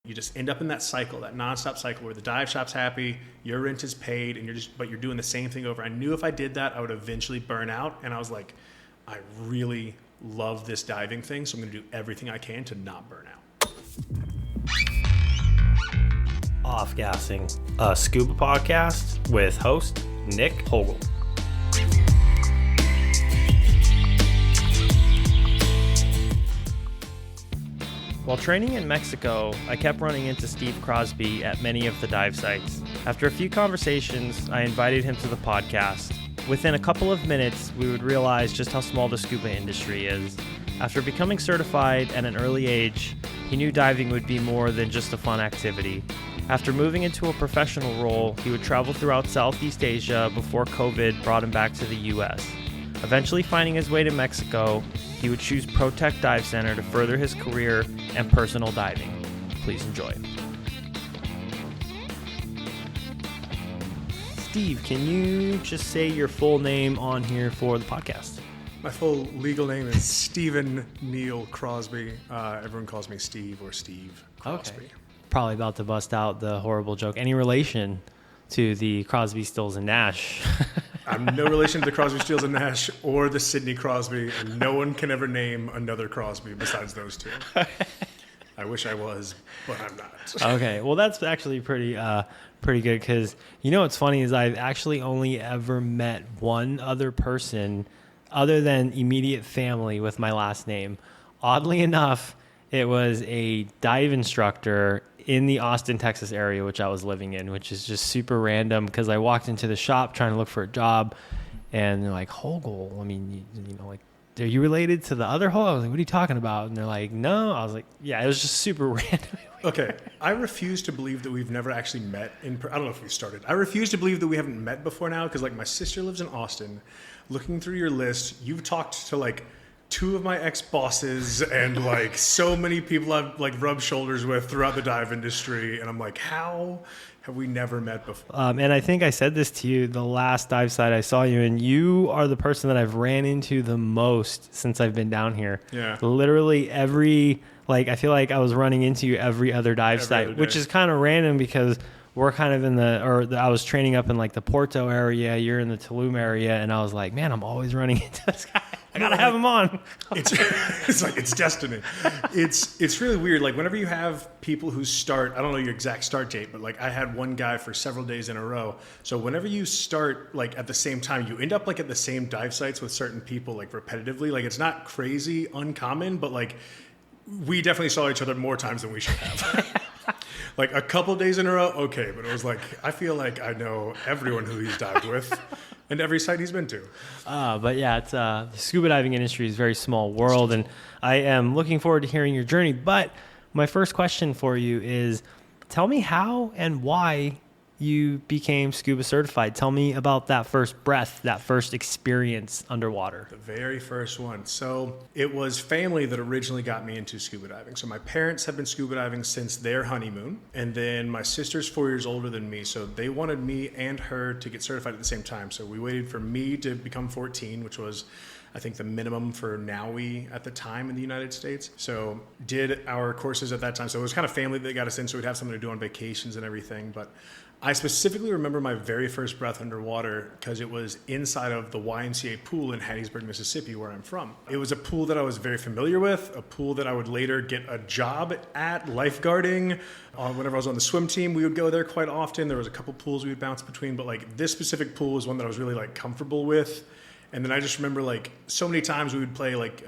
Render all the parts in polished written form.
You just end up in that cycle, that nonstop cycle where the dive shop's happy, your rent is paid, and you're doing the same thing over. I knew if I did that, I would eventually burn out. And I was like, I really love this diving thing, so I'm going to do everything I can to not burn out. Off-Gassing, a scuba podcast with host Nick Hogel. While training in Mexico, I kept running into Steve Crosby at many of the dive sites. After a few conversations, I invited him to the podcast. Within a couple of minutes, we would realize just how small the scuba industry is. After becoming certified at an early age, he knew diving would be more than just a fun activity. After moving into a professional role, he would travel throughout Southeast Asia before COVID brought him back to the US. Eventually finding his way to Mexico, he would choose ProTec Dive Center to further his career and personal diving. Please enjoy. Steve, can you just say your full name on here for the podcast? My full legal name is Stephen Neil Crosby. Everyone calls me Steve or Steve Crosby. Okay. Probably about to bust out the horrible joke. Any relation to the Crosby, Stills, and Nash? I'm no relation to the Crosby, Stills, and Nash or the Sidney Crosby, and no one can ever name another Crosby besides those two. I wish I was, but I'm not. Okay, well, that's actually pretty good because, you know what's funny is I've actually only ever met one other person other than immediate family with my last name. Oddly enough, it was a dive instructor in the Austin, Texas area, which I was living in, which is just super random because I walked into the shop trying to look for a job and they're like, Hogel, I mean, you know, like, are you related to the other Hogel? I was like, what are you talking about? And they're like, no. I was like, yeah, it was just super random. Okay, I refuse to believe that we've never actually met I don't know if we started. I refuse to believe that we haven't met before now because, like, my sister lives in Austin. Looking through your list, you've talked to, like, two of my ex-bosses and like so many people I've like rubbed shoulders with throughout the dive industry. And I'm like, how have we never met before? And I think I said this to you the last dive site I saw you in. You are the person that I've ran into the most since I've been down here. Yeah. Literally I feel like I was running into you every other dive site, which is kind of random because we're kind of I was training up in like the Porto area. You're in the Tulum area. And I was like, man, I'm always running into this guy. I gotta have him on. It's like it's destiny. It's really weird. Like whenever you have people who start, I don't know your exact start date, but like I had one guy for several days in a row. So whenever you start like at the same time, you end up like at the same dive sites with certain people like repetitively. Like it's not crazy uncommon, but like we definitely saw each other more times than we should have. Like a couple days in a row, okay, but it was like I feel like I know everyone who he's dived with. And every site he's been to. But yeah, it's the scuba diving industry is a very small world, and I am looking forward to hearing your journey. But my first question for you is, tell me how and why you became scuba certified. Tell me about that first breath, that first experience underwater. The very first one. So it was family that originally got me into scuba diving. So my parents have been scuba diving since their honeymoon. And then my sister's 4 years older than me. So they wanted me and her to get certified at the same time. So we waited for me to become 14, which was, I think, the minimum for NAUI at the time in the United States. So did our courses at that time. So it was kind of family that got us in. So we'd have something to do on vacations and everything. But I specifically remember my very first breath underwater because it was inside of the YMCA pool in Hattiesburg, Mississippi, where I'm from. It was a pool that I was very familiar with, a pool that I would later get a job at lifeguarding. Whenever I was on the swim team, we would go there quite often. There was a couple pools we would bounce between, but like this specific pool was one that I was really like comfortable with. And then I just remember like so many times we would play like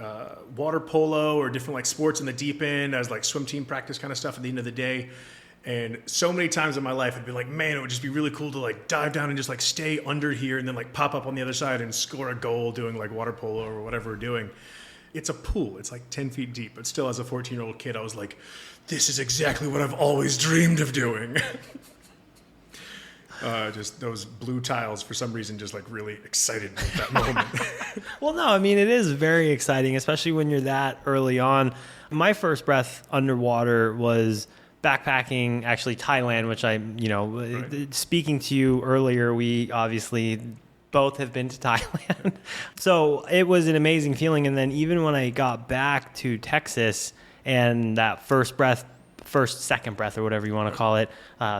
water polo or different like sports in the deep end as like swim team practice kind of stuff at the end of the day. And so many times in my life, I'd be like, man, it would just be really cool to like dive down and just like stay under here and then like pop up on the other side and score a goal doing like water polo or whatever we're doing. It's a pool. It's like 10 feet deep. But still, as a 14-year-old kid, I was like, this is exactly what I've always dreamed of doing. Just those blue tiles, for some reason, just like really excited me at that moment. Well, no, I mean, it is very exciting, especially when you're that early on. My first breath underwater was backpacking, actually Thailand, which right. Speaking to you earlier, we obviously both have been to Thailand. So it was an amazing feeling. And then even when I got back to Texas and that first breath second breath or whatever you want to call it,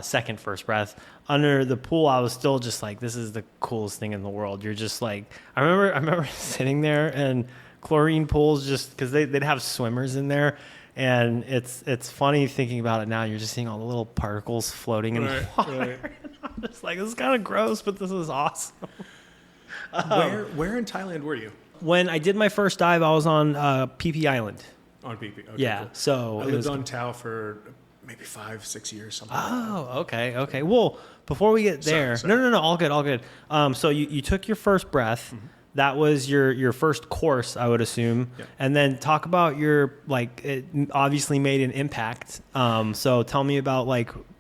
second first breath. Under the pool, I was still just like, this is the coolest thing in the world. You're just like, I remember sitting there and chlorine pools, just because they'd have swimmers in there. And it's funny thinking about it now. You're just seeing all the little particles floating in the water. Right. I'm just like, this is kind of gross, but this is awesome. Where in Thailand were you? When I did my first dive, I was on PP Island. On PP. Okay, yeah. Cool. So I lived on Tao for maybe 5-6 years, something. Oh, like that. Okay. Well, before we get there, sorry. No, all good. So you took your first breath. Mm-hmm. That was your first course, I would assume. Yeah. And then talk about it obviously made an impact. So tell me about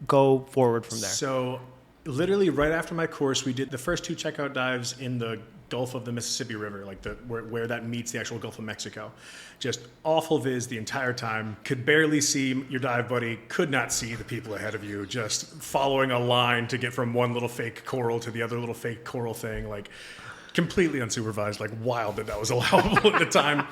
go forward from there. So literally right after my course, we did the first 2 checkout dives in the Gulf of the Mississippi River, where that meets the actual Gulf of Mexico. Just awful viz the entire time. Could barely see your dive buddy, could not see the people ahead of you, just following a line to get from one little fake coral to the other little fake coral thing, completely unsupervised, wild that was allowable at the time.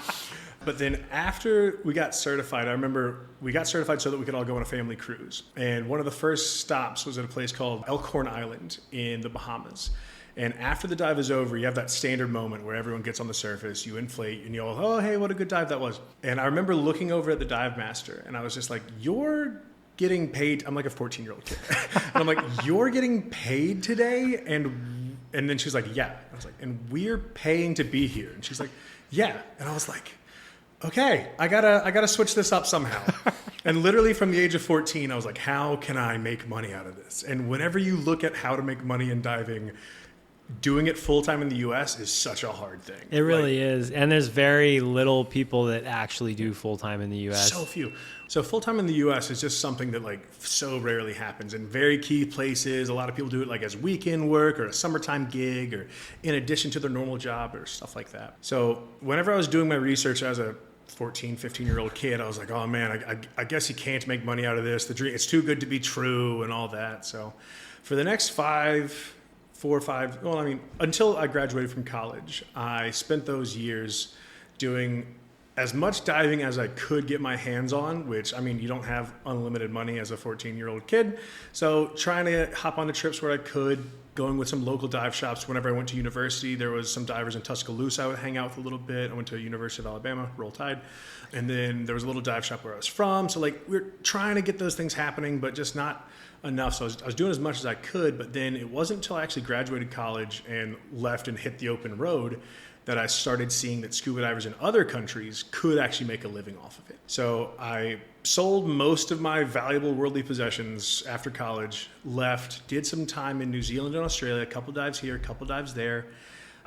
But then after we got certified, I remember we got certified so that we could all go on a family cruise. And one of the first stops was at a place called Elkhorn Island in the Bahamas. And after the dive is over, you have that standard moment where everyone gets on the surface, you inflate, and you all, oh, hey, what a good dive that was. And I remember looking over at the dive master, and I was just like, you're getting paid. I'm like a 14-year-old kid. And I'm like, you're getting paid today? And then she's like, yeah. I was like, and we're paying to be here. And she's like, yeah. And I was like, okay, I gotta switch this up somehow. And literally from the age of 14, I was like, how can I make money out of this? And whenever you look at how to make money in diving, doing it full-time in the U.S. is such a hard thing. It really is. And there's very little people that actually do full-time in the U.S. So few. So full-time in the U.S. is just something that so rarely happens in very key places. A lot of people do it as weekend work or a summertime gig or in addition to their normal job or stuff like that. So whenever I was doing my research as a 14, 15-year-old kid, I was like, oh man, I guess you can't make money out of this. The dream, it's too good to be true and all that. So for the next 4 or 5, until I graduated from college, I spent those years doing as much diving as I could get my hands on, which, you don't have unlimited money as a 14-year-old kid. So trying to hop on the trips where I could, going with some local dive shops. Whenever I went to university, there was some divers in Tuscaloosa I would hang out with a little bit. I went to University of Alabama, Roll Tide. And then there was a little dive shop where I was from. So we were trying to get those things happening, but just not enough. So I was doing as much as I could, but then it wasn't until I actually graduated college and left and hit the open road that I started seeing that scuba divers in other countries could actually make a living off of it. So I sold most of my valuable worldly possessions after college, left, did some time in New Zealand and Australia, a couple dives here, a couple dives there.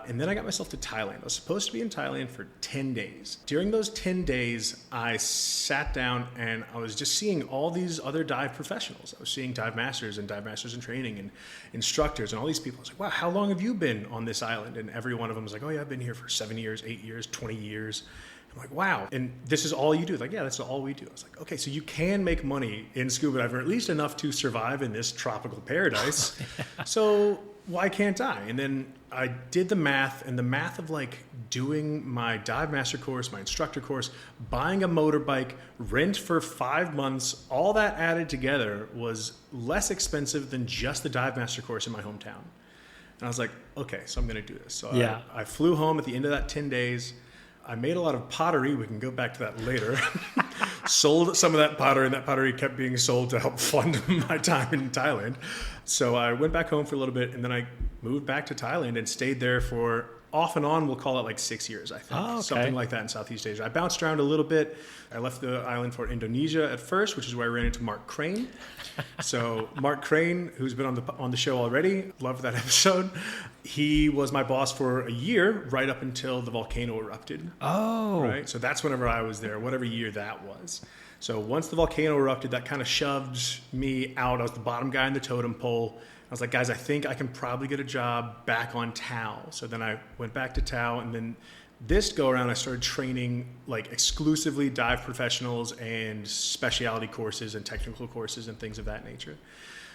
And then I got myself to Thailand. I was supposed to be in Thailand for 10 days. During those 10 days, I sat down and I was just seeing all these other dive professionals. I was seeing dive masters in training and instructors and all these people. I was like, wow, how long have you been on this island? And every one of them was like, oh yeah, I've been here for 7 years, 8 years, 20 years. I'm like, wow. And this is all you do? Like, yeah, that's all we do. I was like, okay, so you can make money in scuba diving, or at least enough to survive in this tropical paradise. So why can't I? And then I did the math, and the math of doing my dive master course, my instructor course, buying a motorbike, rent for 5 months, all that added together was less expensive than just the dive master course in my hometown. And I was like, okay, so I'm going to do this. So yeah. I flew home at the end of that 10 days. I made a lot of pottery. We can go back to that later. Sold some of that pottery, and that pottery kept being sold to help fund my time in Thailand. So I went back home for a little bit, and then I moved back to Thailand and stayed there for off and on, we'll call it 6 years, I think. Oh, okay. Something like that in Southeast Asia. I bounced around a little bit. I left the island for Indonesia at first, which is where I ran into Mark Crane. So Mark Crane, who's been on the show already, loved that episode. He was my boss for a year, right up until the volcano erupted. Oh. Right? So that's whenever I was there, whatever year that was. So once the volcano erupted, that kind of shoved me out. I was the bottom guy in the totem pole. I was like, guys, I think I can probably get a job back on Tao. So then I went back to Tao, and then this go around, I started training exclusively dive professionals and specialty courses and technical courses and things of that nature.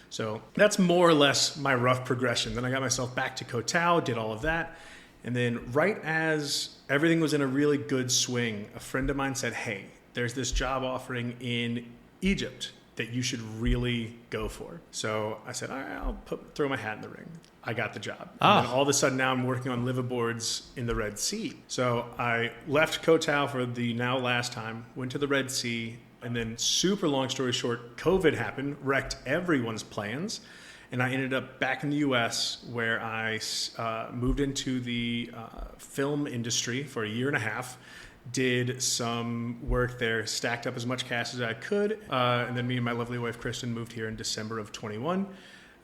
So that's more or less my rough progression. Then I got myself back to Koh Tao, did all of that. And then right as everything was in a really good swing, a friend of mine said, hey, there's this job offering in Egypt. that you should really go for. So I said, all right, I'll throw my hat in the ring. I got the job. And then all of a sudden now I'm working on liveaboards in the Red Sea. So I left Koh Tao for the now last time, went to the Red Sea, and then super long story short, COVID happened, wrecked everyone's plans. And I ended up back in the U.S. where I moved into the film industry for a year and a half, did some work there, stacked up as much cash as I could. And then me and my lovely wife, Kristen, moved here in December of 21.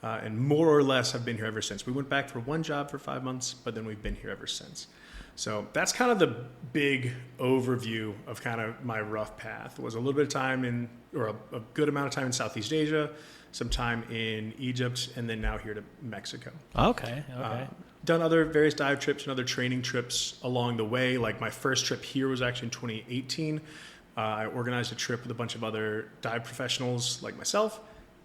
And more or less have been here ever since. We went back for one job for 5 months, but then we've been here ever since. So that's kind of the big overview of kind of my rough path. It was a little bit of time a good amount of time in Southeast Asia, some time in Egypt, and then now here to Mexico. Okay. Done other various dive trips and other training trips along the way. Like my first trip here was actually in 2018. I organized a trip with a bunch of other dive professionals like myself,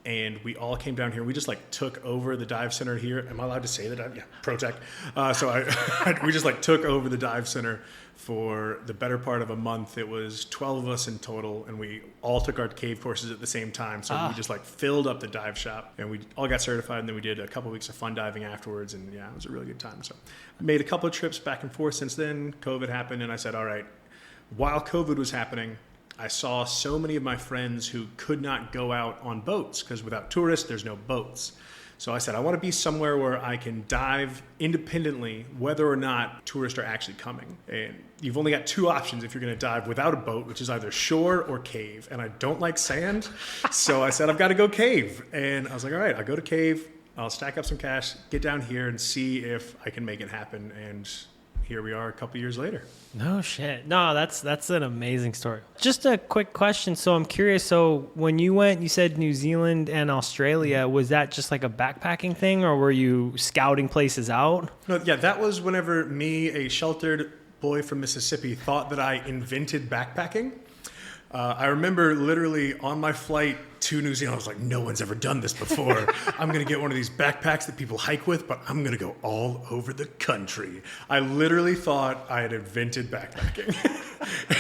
and we all came down here. We just like took over the dive center here. Am I allowed to say that? Yeah, ProTec. We just like took over the dive center for the better part of a month. It was 12 of us in total, and we all took our cave courses at the same time. So we just like filled up the dive shop, and we all got certified, and then we did a couple of weeks of fun diving afterwards, and yeah, it was a really good time. So I made a couple of trips back and forth since then. COVID happened, and I said, all right, while COVID was happening, I saw so many of my friends who could not go out on boats because without tourists, there's no boats. So I said, I want to be somewhere where I can dive independently, whether or not tourists are actually coming. And you've only got two options if you're going to dive without a boat, which is either shore or cave. And I don't like sand. So I said, I've got to go cave. And I was like, all right, I'll go to cave. I'll stack up some cash, get down here and see if I can make it happen. And here we are a couple years later. No shit. No, that's an amazing story. Just a quick question. So I'm curious. So when you went, you said New Zealand and Australia, was that just like a backpacking thing, or were you scouting places out? No, yeah, that was whenever me, a sheltered boy from Mississippi, thought that I invented backpacking. I remember literally on my flight to New Zealand, I was like, no one's ever done this before. I'm going to get one of these backpacks that people hike with, but I'm going to go all over the country. I literally thought I had invented backpacking.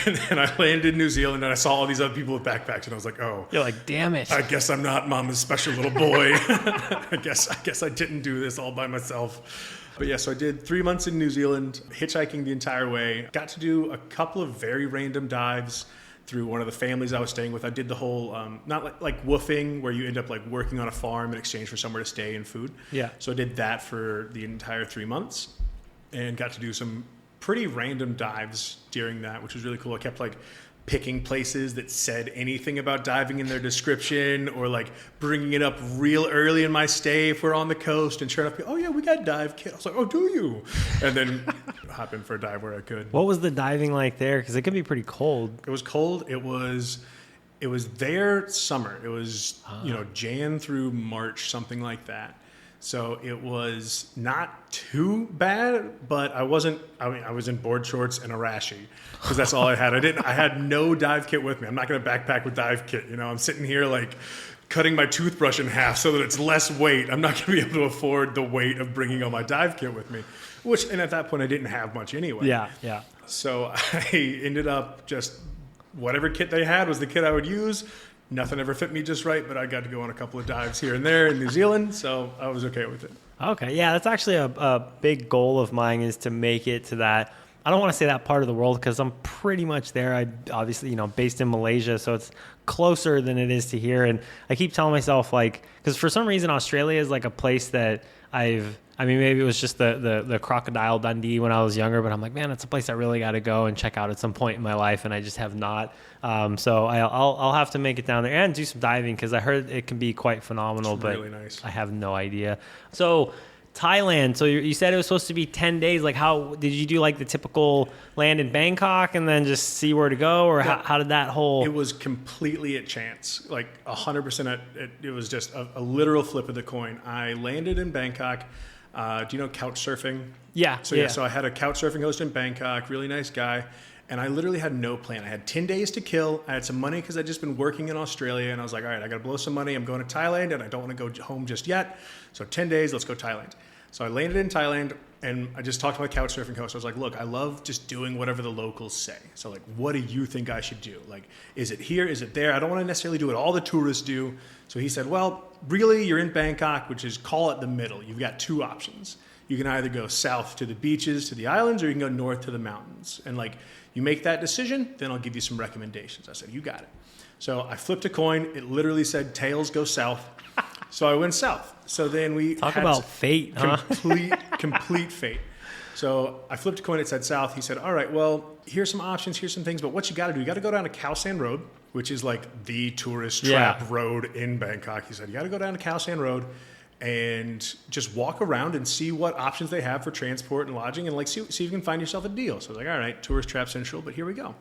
And then I landed in New Zealand and I saw all these other people with backpacks, and I was like, oh. You're like, damn it. I guess I'm not mama's special little boy. I guess I didn't do this all by myself. But yeah, so I did 3 months in New Zealand, hitchhiking the entire way. Got to do a couple of very random dives through one of the families I was staying with. I did the whole, not like woofing, where you end up like working on a farm in exchange for somewhere to stay and food. Yeah. So I did that for the entire 3 months and got to do some pretty random dives during that, which was really cool. I kept like picking places that said anything about diving in their description, or like bringing it up real early in my stay if we're on the coast, and sure enough, oh yeah, we got a dive kit. I was like, oh, do you? And then hop in for a dive where I could. What was the diving like there? Because it could be pretty cold. It was cold. It was their summer. It was, Jan through March, something like that. So it was not too bad, but I was in board shorts and a rashie because that's all I had. I had no dive kit with me. I'm not going to backpack with dive kit. I'm sitting here like cutting my toothbrush in half so that it's less weight. I'm not going to be able to afford the weight of bringing all my dive kit with me, and at that point I didn't have much anyway. Yeah. So I ended up just whatever kit they had was the kit I would use. Nothing ever fit me just right, but I got to go on a couple of dives here and there in New Zealand, so I was okay with it. Okay, yeah, that's actually a big goal of mine, is to make it to that. I don't want to say that part of the world because I'm pretty much there. I obviously, based in Malaysia, so it's closer than it is to here. And I keep telling myself, because for some reason Australia is like a place that maybe it was just the Crocodile Dundee when I was younger, but I'm like, man, it's a place I really got to go and check out at some point in my life, and I just have not. So I'll have to make it down there and do some diving, because I heard it can be quite phenomenal. It's really nice. I have no idea. So Thailand. So you said it was supposed to be 10 days. Like, how did you do? Like the typical land in Bangkok and then just see where to go, or how did that whole? It was completely at chance, like 100%. It was just a literal flip of the coin. I landed in Bangkok. Do you know couch surfing? Yeah. So I had a couch surfing host in Bangkok, really nice guy. And I literally had no plan. I had 10 days to kill. I had some money because I'd just been working in Australia. And I was like, all right, I got to blow some money. I'm going to Thailand and I don't want to go home just yet. So 10 days, let's go Thailand. So I landed in Thailand and I just talked to my couch surfing coach. I was like, look, I love just doing whatever the locals say. So like, what do you think I should do? Like, is it here? Is it there? I don't want to necessarily do what all the tourists do. So he said, well, really, you're in Bangkok, which is, call it the middle. You've got two options. You can either go south to the beaches, to the islands, or you can go north to the mountains. And like, you make that decision, then I'll give you some recommendations. I said, you got it. So I flipped a coin. It literally said tails go south. So I went south. So then we talk about fate, huh? complete fate. So I flipped a coin. It said south. He said, all right, well, here's some options. Here's some things. But what you got to do, you got to go down to Khao San Road, which is like the tourist trap road in Bangkok. He said, you got to go down to Khao San Road and just walk around and see what options they have for transport and lodging, and like see if you can find yourself a deal. So I was like, all right, tourist trap central, but here we go.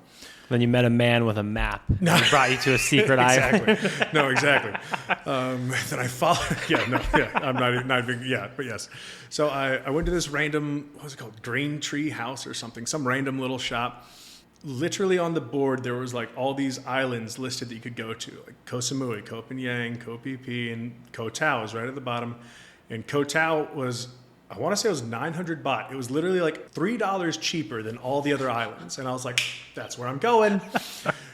Then you met a man with a map. No. He brought you to a secret island. Exactly. No, exactly. Then I followed. I'm not big. Yeah, but yes. So I went to this random, what was it called? Green Tree House or something, some random little shop. Literally on the board, there was like all these islands listed that you could go to, like Koh Samui, Koh Phangan, Koh Phi Phi, and Koh Tao is right at the bottom. And Koh Tao was, I want to say it was 900 baht. It was literally like $3 cheaper than all the other islands. And I was like, that's where I'm going.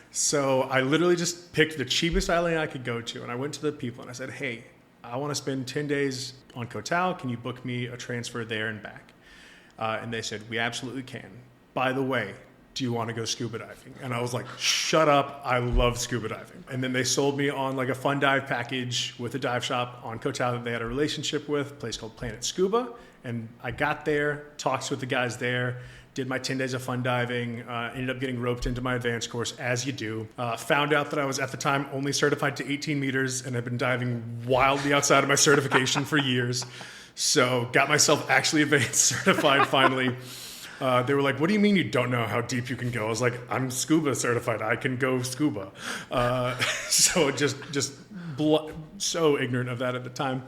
So I literally just picked the cheapest island I could go to. And I went to the people and I said, hey, I want to spend 10 days on Koh Tao. Can you book me a transfer there and back? And they said, we absolutely can. By the way, do you want to go scuba diving? And I was like, shut up. I love scuba diving. And then they sold me on like a fun dive package with a dive shop on Koh Tao that they had a relationship with, a place called Planet Scuba. And I got there, talked with the guys there, did my 10 days of fun diving, ended up getting roped into my advanced course, as you do. Found out that I was, at the time, only certified to 18 meters and had been diving wildly outside of my certification for years. So got myself actually advanced certified finally. They were like, what do you mean you don't know how deep you can go? I was like, I'm scuba certified. I can go scuba. So so ignorant of that at the time.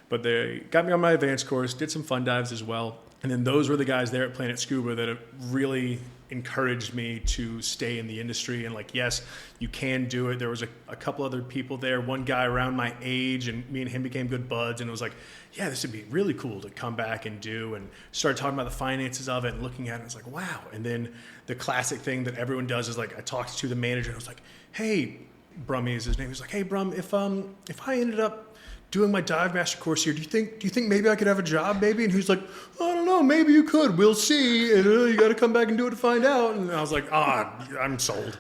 But they got me on my advanced course, did some fun dives as well. And then those were the guys there at Planet Scuba that have really encouraged me to stay in the industry. And like, yes, you can do it. There was a couple other people there, one guy around my age, and me and him became good buds. And it was like, yeah, this would be really cool to come back and do, and started talking about the finances of it and looking at it. I was like, wow. And then the classic thing that everyone does is like, I talked to the manager and I was like, hey, Brummy is his name. He's like, hey, Brum, if I ended up doing my dive master course here, do you think maybe I could have a job, maybe? And he's like, I don't know, maybe you could. We'll see. And you got to come back and do it to find out. And I was like, I'm sold.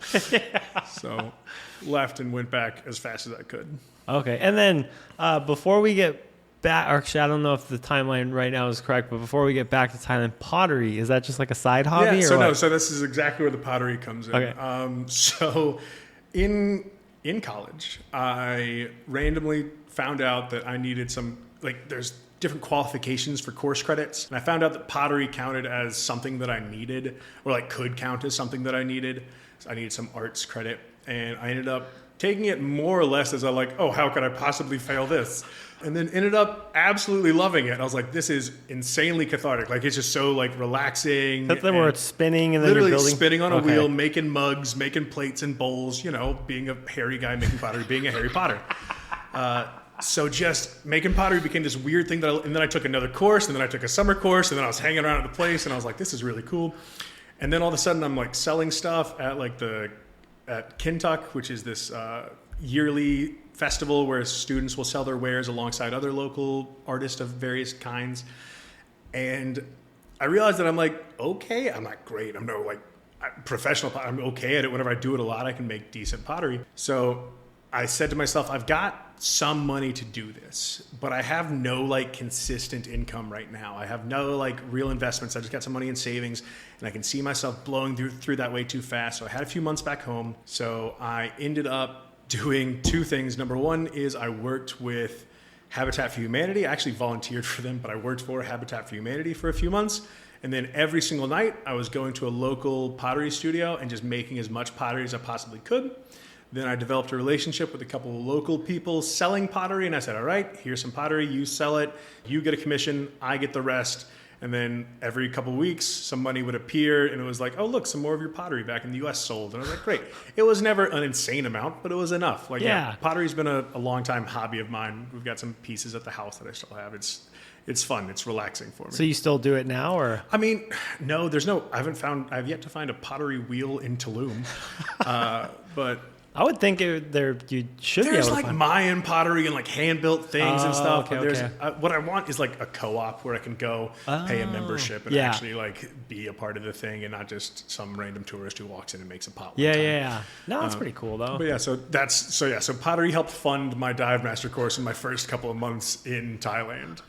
So left and went back as fast as I could. Okay. And then before we get back, or actually, I don't know if the timeline right now is correct, but before we get back to Thailand, pottery, is that just like a side hobby? Yeah, or what? So this is exactly where the pottery comes in. Okay. So in college, I randomly found out that I needed some, like, there's different qualifications for course credits. And I found out that pottery counted as something that I needed, or like could count as something that I needed. So I needed some arts credit. And I ended up taking it more or less as how could I possibly fail this? And then ended up absolutely loving it. I was like, this is insanely cathartic. Like, it's just so like relaxing. That's the where it's spinning and then literally you're building. Spinning on a wheel, making mugs, making plates and bowls, being a hairy guy making pottery, being a Harry Potter. So just making pottery became this weird thing and then I took another course, and then I took a summer course, and then I was hanging around at the place, and I was like, this is really cool. And then all of a sudden I'm like selling stuff at at Kintuck, which is this yearly festival where students will sell their wares alongside other local artists of various kinds. And I realized that I'm like, okay, I'm not great. I'm no professional. I'm okay at it. Whenever I do it a lot, I can make decent pottery. So I said to myself, I've got some money to do this, but I have no consistent income right now. I have no real investments. I just got some money in savings, and I can see myself blowing through that way too fast. So I had a few months back home. So I ended up doing two things. Number one is I worked with Habitat for Humanity. I actually volunteered for them, but I worked for Habitat for Humanity for a few months. And then every single night I was going to a local pottery studio and just making as much pottery as I possibly could. Then I developed a relationship with a couple of local people selling pottery. And I said, all right, here's some pottery. You sell it. You get a commission. I get the rest. And then every couple of weeks, some money would appear, and it was like, oh, look, some more of your pottery back in the U.S. sold. And I was like, great. It was never an insane amount, but it was enough. Like, pottery's been a long time hobby of mine. We've got some pieces at the house that I still have. It's fun. It's relaxing for me. So you still do it now, or? I mean, no, I've yet to find a pottery wheel in Tulum. But I would think you should be able to there's find. Mayan pottery and like hand-built things and stuff. Okay. What I want is like a co-op where I can go pay a membership and actually like be a part of the thing and not just some random tourist who walks in and makes a pot. Yeah. No, that's pretty cool though. But so pottery helped fund my dive master course in my first couple of months in Thailand.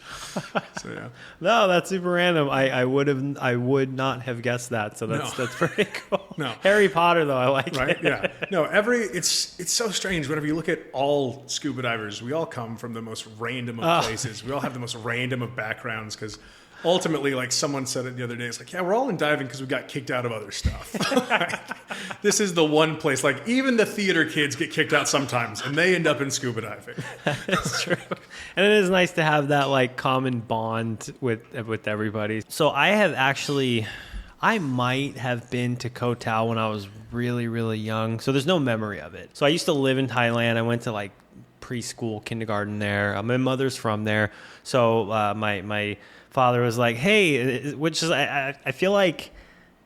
So yeah. No, that's super random. I would not have guessed that. So that's pretty cool. No. Harry Potter though, I like right? it. Yeah. No, it's so strange. Whenever you look at all scuba divers, we all come from the most random of places. We all have the most random of backgrounds because ultimately, like someone said it the other day, it's like, yeah, we're all in diving because we got kicked out of other stuff. This is the one place, like even the theater kids get kicked out sometimes and they end up in scuba diving. That's true. And it is nice to have that like common bond with everybody. So I might have been to Koh Tao when I was really, really young. So there's no memory of it. So I used to live in Thailand. I went to like preschool, kindergarten there. My mother's from there. So my father was like, hey, which is, I feel like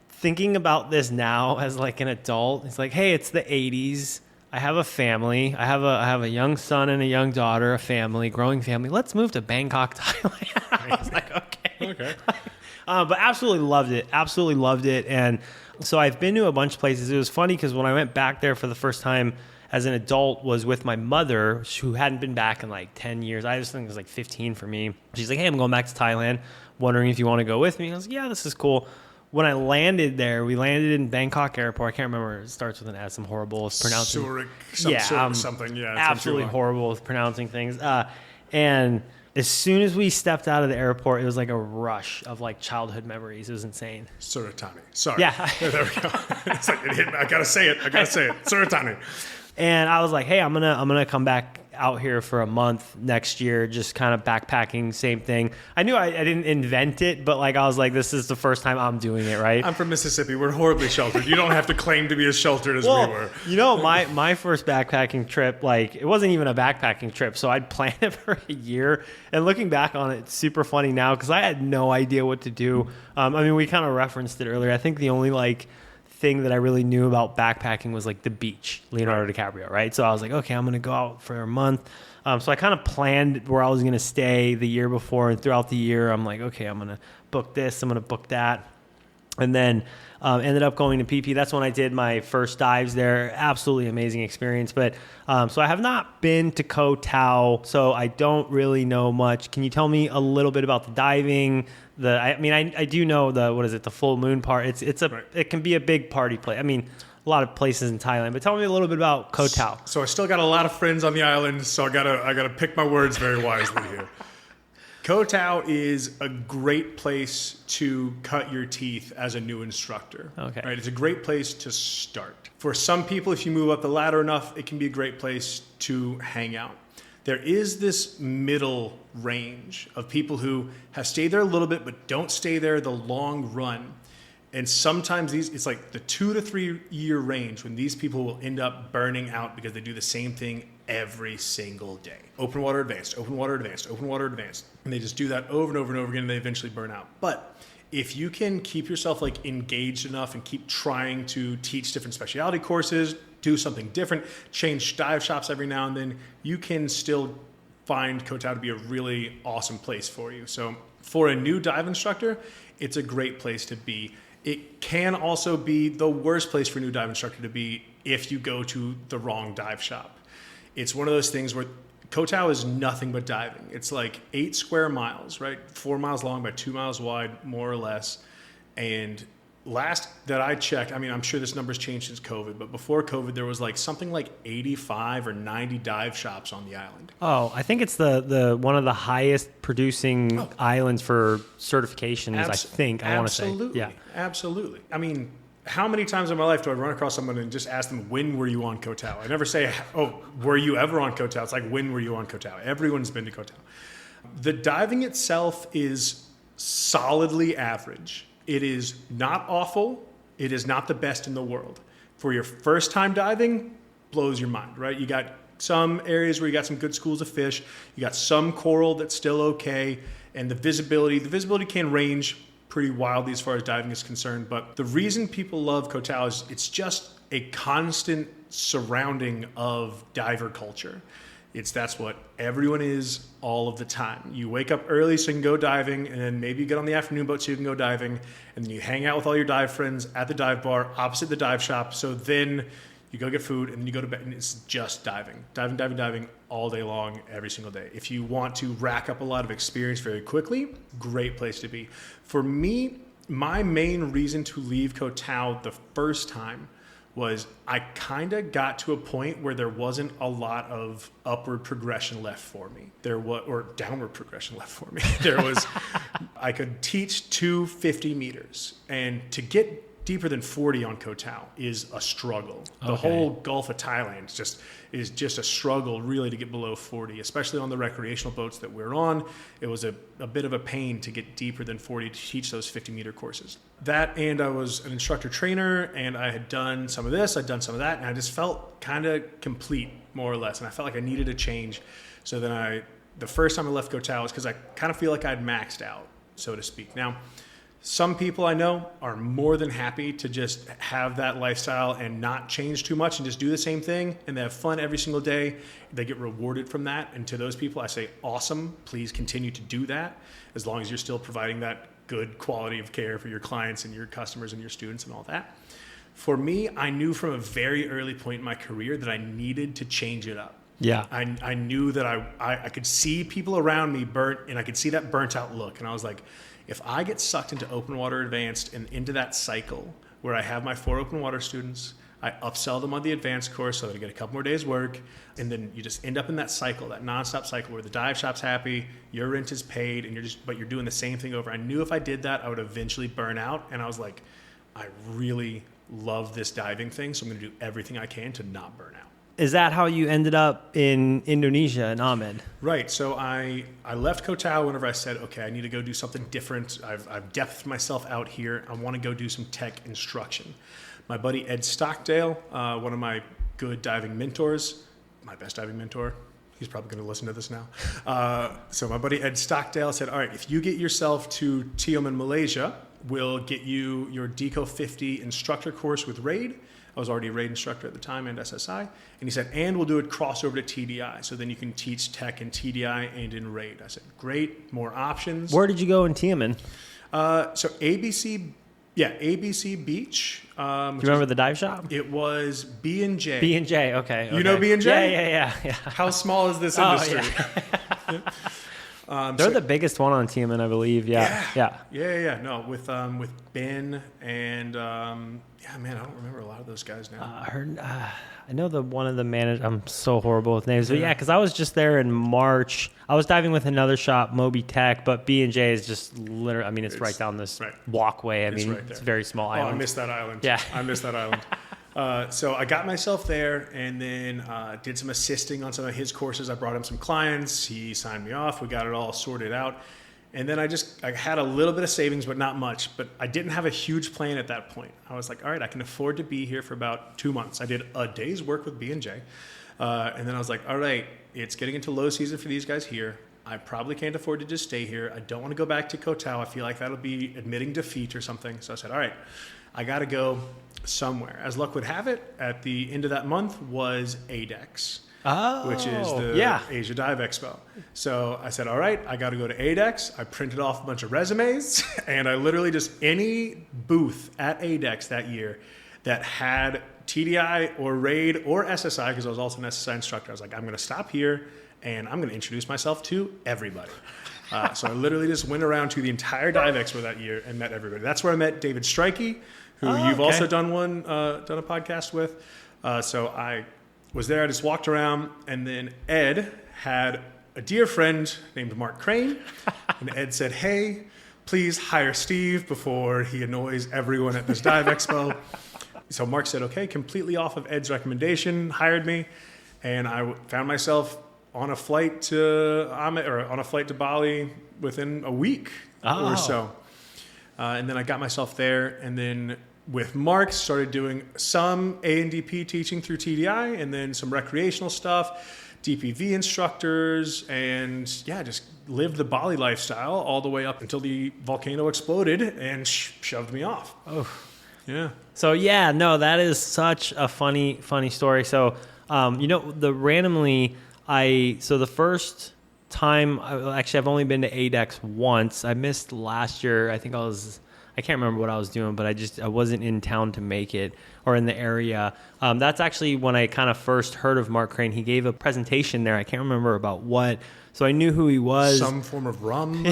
thinking about this now as like an adult, it's like, hey, it's the 80s. I have a family. I have a young son and a young daughter, a family, growing family. Let's move to Bangkok, Thailand. I was like, okay. But absolutely loved it. And so I've been to a bunch of places. It was funny because when I went back there for the first time as an adult was with my mother, who hadn't been back in like 10 years. I just think it was like 15 for me. She's like, hey, I'm going back to Thailand, wondering if you want to go with me. I was like, yeah, this is cool. When I landed there, we landed in Bangkok airport. I can't remember. It starts with an S. I'm horrible with pronouncing. Something. Yeah, absolutely horrible with pronouncing things. And as soon as we stepped out of the airport, it was like a rush of like childhood memories. It was insane. Suratani. Sorry. Yeah. There we go. It's like it hit me. I gotta say it. Suratani. And I was like, hey, I'm gonna come back out here for a month next year, just kind of backpacking, same thing. I knew I didn't invent it, but like I was like, this is the first time I'm doing it, right? I'm from Mississippi. We're horribly sheltered. You don't have to claim to be as sheltered as we were. You know, my first backpacking trip, like it wasn't even a backpacking trip, so I'd planned it for a year. And looking back on it, it's super funny now because I had no idea what to do. I mean, we kind of referenced it earlier. I think the only like thing that I really knew about backpacking was like the beach, Leonardo DiCaprio, right? So I was like, okay, I'm going to go out for a month. So I kind of planned where I was going to stay the year before, and throughout the year, I'm like, okay, I'm going to book this, I'm going to book that. And then ended up going to PP. That's when I did my first dives there. Absolutely amazing experience. But so I have not been to Koh Tao, so I don't really know much. Can you tell me a little bit about the diving? I do know the full moon part. It can be a big party place. I mean, a lot of places in Thailand, but tell me a little bit about Koh Tao. So I still got a lot of friends on the island, so I gotta pick my words very wisely here. Koh Tao is a great place to cut your teeth as a new instructor. Okay. Right? It's a great place to start. For some people, if you move up the ladder enough, it can be a great place to hang out. There is this middle range of people who have stayed there a little bit, but don't stay there the long run. And sometimes it's like the 2 to 3 year range when these people will end up burning out because they do the same thing every single day. Open water advanced, open water advanced, open water advanced. And they just do that over and over and over again, and they eventually burn out. But if you can keep yourself like engaged enough and keep trying to teach different specialty courses, do something different, change dive shops every now and then, you can still find Koh Tao to be a really awesome place for you. So for a new dive instructor, it's a great place to be. It can also be the worst place for a new dive instructor to be if you go to the wrong dive shop. It's one of those things where Koh Tao is nothing but diving. It's like 8 square miles, right? 4 miles long by 2 miles wide, more or less. And last that I checked, I mean, I'm sure this number's changed since COVID, but before COVID, there was like something like 85 or 90 dive shops on the island. Oh, I think it's the one of the highest producing islands for certifications, I think. I want to say. Absolutely. Yeah. Absolutely. I mean, how many times in my life do I run across someone and just ask them, when were you on Koh Tao? I never say, oh, were you ever on Koh Tao? It's like, when were you on Koh Tao? Everyone's been to Koh Tao. The diving itself is solidly average. It is not awful. It is not the best in the world. For your first time diving, blows your mind, right? You got some areas where you got some good schools of fish. You got some coral that's still okay. And the visibility can range pretty wildly as far as diving is concerned. But the reason people love Koh Tao is it's just a constant surrounding of diver culture. That's what everyone is all of the time. You wake up early so you can go diving, and then maybe you get on the afternoon boat so you can go diving, and then you hang out with all your dive friends at the dive bar opposite the dive shop. So then you go get food, and then you go to bed, and it's just diving all day long, every single day. If you want to rack up a lot of experience very quickly, great place to be. For me, my main reason to leave Koh Tao the first time was I kind of got to a point where there wasn't a lot of upward progression left for me. Or downward progression left for me. I could teach 250 meters, and to get deeper than 40 on Koh Tao is a struggle. The whole Gulf of Thailand is just a struggle really to get below 40, especially on the recreational boats that we're on. It was a bit of a pain to get deeper than 40 to teach those 50-meter courses. That, and I was an instructor trainer, and I had done some of this, I'd done some of that, and I just felt kind of complete, more or less, and I felt like I needed a change. So then the first time I left Koh Tao was because I kind of feel like I'd maxed out, so to speak. Now, some people I know are more than happy to just have that lifestyle and not change too much and just do the same thing, and they have fun every single day. They get rewarded from that. And to those people, I say, awesome, please continue to do that as long as you're still providing that good quality of care for your clients and your customers and your students and all that. For me, I knew from a very early point in my career that I needed to change it up. Yeah. I knew that I could see people around me burnt, and I could see that burnt out look. And I was like, if I get sucked into open water advanced and into that cycle where I have my 4 open water students, I upsell them on the advanced course so that I get a couple more days work, and then you just end up in that cycle, that nonstop cycle where the dive shop's happy, your rent is paid, and you're doing the same thing over. I knew if I did that, I would eventually burn out, and I was like, I really love this diving thing, so I'm going to do everything I can to not burn out. Is that how you ended up in Indonesia and Ahmed? Right. So I left Koh Tao whenever I said, okay, I need to go do something different. I've depthed myself out here. I want to go do some tech instruction. My buddy Ed Stockdale, one of my good diving mentors, my best diving mentor, he's probably going to listen to this now. So my buddy Ed Stockdale said, all right, if you get yourself to Tioman, Malaysia, we'll get you your DECO 50 instructor course with RAID. I was already a RAID instructor at the time and SSI. And he said, and we'll do it crossover to TDI. So then you can teach tech in TDI and in RAID. I said, great, more options. Where did you go in Tioman? So ABC Beach. Do you remember the dive shop? It was B&J. B&J, okay. You know B&J? Yeah. How small is this industry? They're the biggest one on Tioman, I believe. Yeah. No, with Ben and man, I don't remember a lot of those guys now. I know one of the managers. I'm so horrible with names, but because I was just there in March. I was diving with another shop, Moby Tech, but B&J is just literally. I mean, it's right down this walkway. I mean, it's a very small island. I missed that island. Yeah, I missed that island. So I got myself there, and then did some assisting on some of his courses. I brought him some clients. He signed me off. We got it all sorted out. And then I had a little bit of savings, but not much. But I didn't have a huge plan at that point. I was like, all right, I can afford to be here for about 2 months. I did a day's work with B&J. And then I was like, all right, it's getting into low season for these guys here. I probably can't afford to just stay here. I don't want to go back to Koh Tao. I feel like that'll be admitting defeat or something. So I said, all right, I got to go somewhere. As luck would have it, at the end of that month was ADEX. Which is the Asia Dive Expo. So I said, all right, I got to go to ADEX. I printed off a bunch of resumes, and I literally just any booth at ADEX that year that had TDI or RAID or SSI, because I was also an SSI instructor, I was like, I'm going to stop here, and I'm going to introduce myself to everybody. So I literally just went around to the entire Dive Expo that year and met everybody. That's where I met David Strikey, who you've also done a podcast with. So I was there. I just walked around, and then Ed had a dear friend named Mark Crane, and Ed said, hey, please hire Steve before he annoys everyone at this Dive Expo. So Mark said, okay, completely off of Ed's recommendation, hired me, and I found myself on a flight to Bali within a week or so. And then I got myself there, and then with Mark started doing some A&DP teaching through TDI, and then some recreational stuff, DPV instructors, and just lived the Bali lifestyle all the way up until the volcano exploded and shoved me off. Oh, yeah. So that is such a funny story. So, the first time, I've only been to ADEX once. I missed last year. I can't remember what I was doing, but I wasn't in town to make it, or in the area. That's actually when I kind of first heard of Mark Crane. He gave a presentation there. I can't remember about what. So I knew who he was. Some form of rum.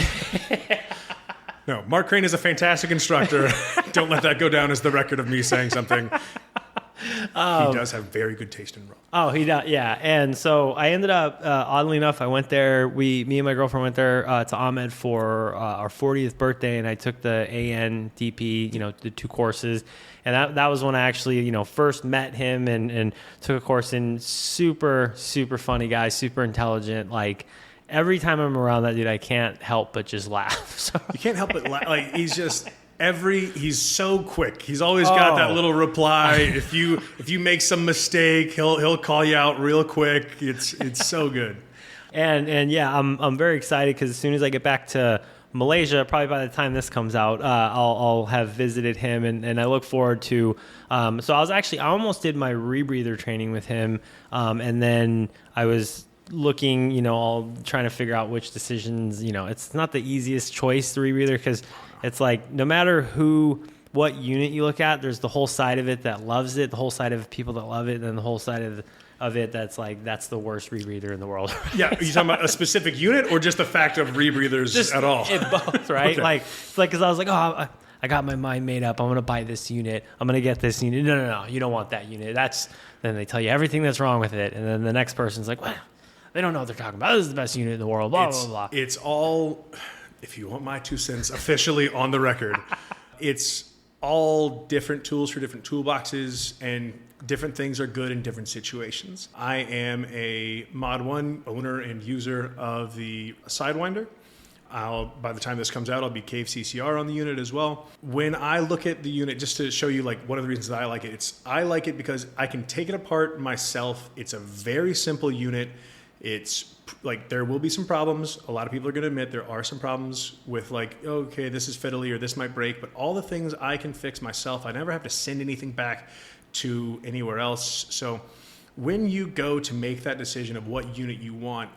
No, Mark Crane is a fantastic instructor. Don't let that go down as the record of me saying something. He does have very good taste in rum. Oh, he does, yeah. And so I ended up, oddly enough, I went there. Me and my girlfriend went there to Ahmed for our 40th birthday, and I took the ANDP, the 2 courses. And that was when I actually, first met him and took a course in. Super, super funny guy, super intelligent. Like, every time I'm around that dude, I can't help but just laugh. So. You can't help but laugh. Like, he's just... he's so quick. He's always got that little reply. If you make some mistake, he'll call you out real quick. It's so good. And I'm very excited because as soon as I get back to Malaysia, probably by the time this comes out, I'll have visited him, and I look forward to. So I almost did my rebreather training with him, and then I was looking, all trying to figure out which decisions. It's not the easiest choice, the rebreather, because it's like no matter what unit you look at, there's the whole side of it that loves it, the whole side of people that love it, and then the whole side of it that's the worst rebreather in the world. Yeah, are you talking about a specific unit or just the fact of rebreathers just at all? Both, right? Okay. It's like because I was like, I got my mind made up. I'm going to buy this unit. I'm going to get this unit. No, you don't want that unit. Then they tell you everything that's wrong with it, and then the next person's like, well, they don't know what they're talking about. This is the best unit in the world. Blah, blah, blah. It's all... If you want my 2 cents officially on the record, it's all different tools for different toolboxes, and different things are good in different situations. I am a Mod 1 owner and user of the Sidewinder. By the time this comes out, I'll be Cave CCR on the unit as well. When I look at the unit, just to show you like one of the reasons that I like it, I like it because I can take it apart myself. It's a very simple unit. It's like there will be some problems. A lot of people are going to admit there are some problems with like, okay, this is fiddly or this might break, but all the things I can fix myself. I never have to send anything back to anywhere else. So when you go to make that decision of what unit you want,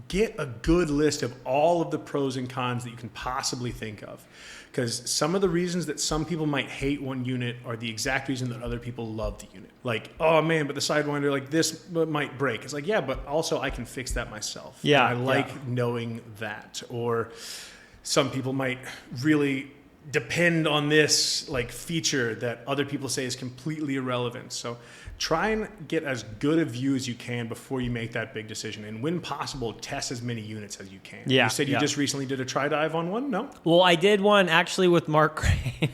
get a good list of all of the pros and cons that you can possibly think of. Because some of the reasons that some people might hate one unit are the exact reason that other people love the unit. Like, oh man, but the Sidewinder, like this might break. It's like, yeah, but also I can fix that myself. Yeah. And I like knowing that. Or some people might really depend on this like feature that other people say is completely irrelevant. So try and get as good a view as you can before you make that big decision. And when possible, test as many units as you can. Yeah, you said you just recently did a tri-dive on one? No? Well, I did one actually with Mark Crane.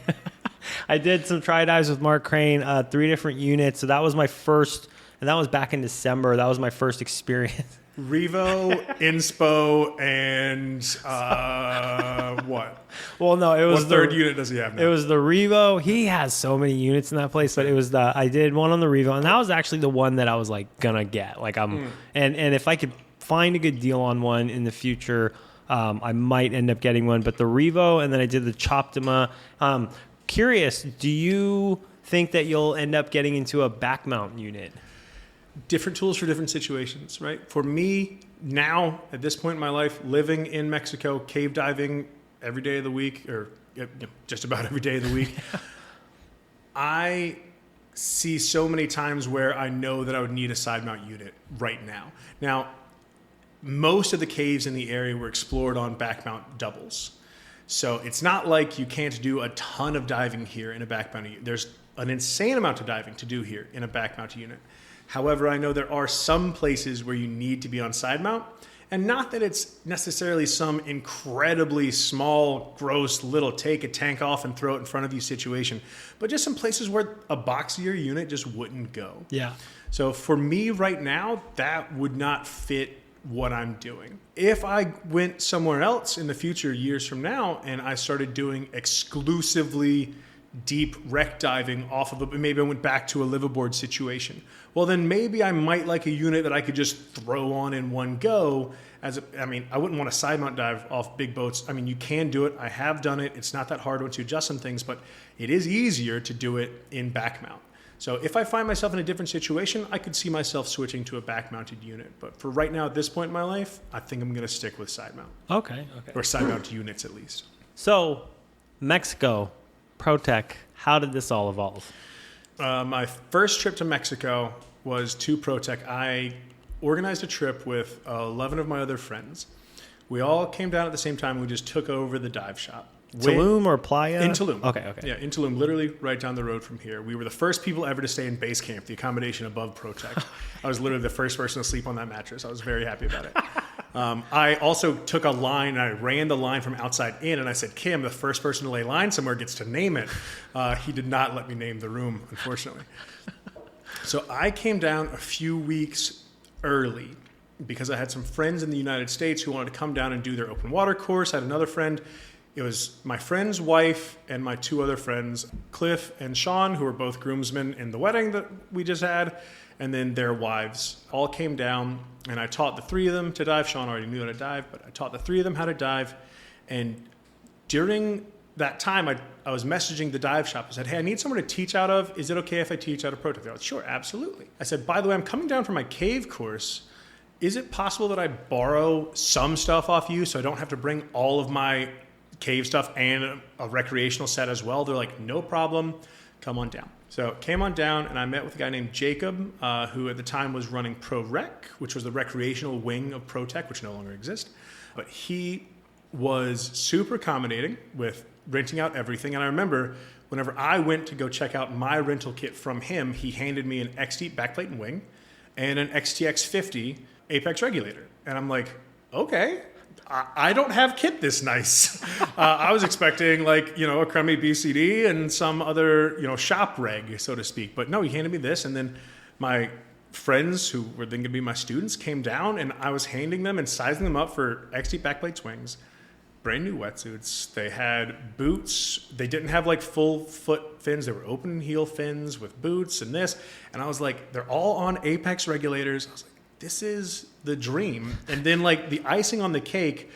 I did some tri-dives with Mark Crane, 3 different units. So that was my first, and that was back in December. That was my first experience. Revo, Inspo, and what? Well, no, it was what third unit does he have now? It was the Revo. He has so many units in that place, but it was I did one on the Revo, and that was actually the one that I was like gonna get. Like and if I could find a good deal on one in the future, I might end up getting one. But the Revo, and then I did the Choptima. Curious, do you think that you'll end up getting into a back mount unit? Different tools for different situations, right? For me, now, at this point in my life, living in Mexico, cave diving every day of the week, or just about every day of the week, I see so many times where I know that I would need a side mount unit right now. Now, most of the caves in the area were explored on back mount doubles. So it's not like you can't do a ton of diving here in a back mount unit. There's an insane amount of diving to do here in a back mount unit. However, I know there are some places where you need to be on side mount, and not that it's necessarily some incredibly small, gross, little take a tank off and throw it in front of you situation, but just some places where a boxier unit just wouldn't go. Yeah. So for me right now, that would not fit what I'm doing. If I went somewhere else in the future, years from now, and I started doing exclusively deep wreck diving off of it, maybe I went back to a liveaboard situation, well then maybe I might like a unit that I could just throw on in one go. I wouldn't want to side mount dive off big boats. I mean, you can do it. I have done it. It's not that hard once you adjust some things, but it is easier to do it in back mount. So if I find myself in a different situation, I could see myself switching to a back-mounted unit. But for right now, at this point in my life, I think I'm going to stick with side mount. Okay. Or side mount units, at least. So, Mexico, ProTec, how did this all evolve? My first trip to Mexico was to ProTec. I organized a trip with 11 of my other friends. We all came down at the same time. We just took over the dive shop. Tulum or Playa? In Tulum. Okay. Yeah, in Tulum, literally right down the road from here. We were the first people ever to stay in base camp, the accommodation above ProTec. I was literally the first person to sleep on that mattress. I was very happy about it. I also took a line, and I ran the line from outside in, and I said, Kim, the first person to lay line somewhere gets to name it. He did not let me name the room, unfortunately. So I came down a few weeks early because I had some friends in the United States who wanted to come down and do their open water course. I had another friend. It was my friend's wife and my two other friends, Cliff and Sean, who were both groomsmen in the wedding that we just had, and then their wives all came down, and I taught the three of them to dive. Sean already knew how to dive, but I taught the three of them how to dive. And during that time, I was messaging the dive shop. I said, hey, I need someone to teach out of. Is it okay if I teach out of ProTec? They're like, sure, absolutely. I said, by the way, I'm coming down for my cave course. Is it possible that I borrow some stuff off you so I don't have to bring all of my cave stuff and a recreational set as well? They're like, no problem, come on down. So came on down, and I met with a guy named Jacob, who at the time was running ProRec, which was the recreational wing of ProTec, which no longer exists. But he was super accommodating with renting out everything. And I remember whenever I went to go check out my rental kit from him, he handed me an X-Deep backplate and wing and an XTX 50 Apex regulator. And I'm like, okay, I don't have kit this nice. I was expecting a crummy BCD and some other, shop reg, so to speak. But no, he handed me this. And then my friends who were then going to be my students came down, and I was handing them and sizing them up for XT backplate swings, brand new wetsuits. They had boots. They didn't have full foot fins. They were open heel fins with boots and this. And I was like, they're all on Apex regulators. I was like, this is the dream. And then the icing on the cake,